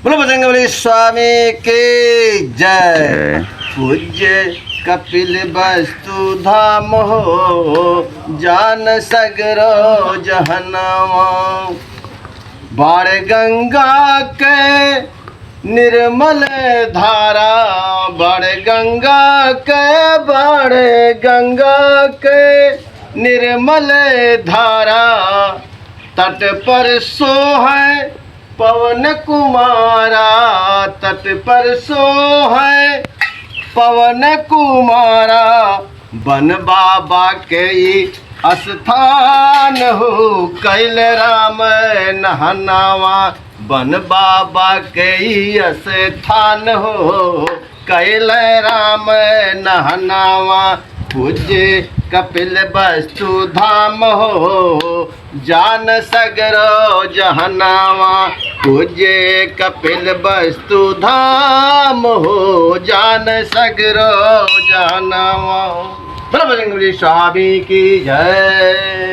बोलो बजरंगबली स्वामी की जय। पूज्य कपिल वस्तु धाम हो, जान सगरो जहनवा। बाढ़ गंगा के निर्मल धारा, बाढ़ गंगा के निर्मल धारा। तट पर सोहै पवन कुमारा, तट पर सोहै पवन कुमारा। बन बाबा के स्थान हो, कैल राम नहनावा। बन बाबा के स्थान हो, कैल राम नहनावा। पूज्य कपिल वस्तु धाम हो, जान सगरो जहनावा। पूज्य कपिल वस्तु धाम हो, जान सगरो जहनावा। बोलो बजरंगबली स्वामी की जय।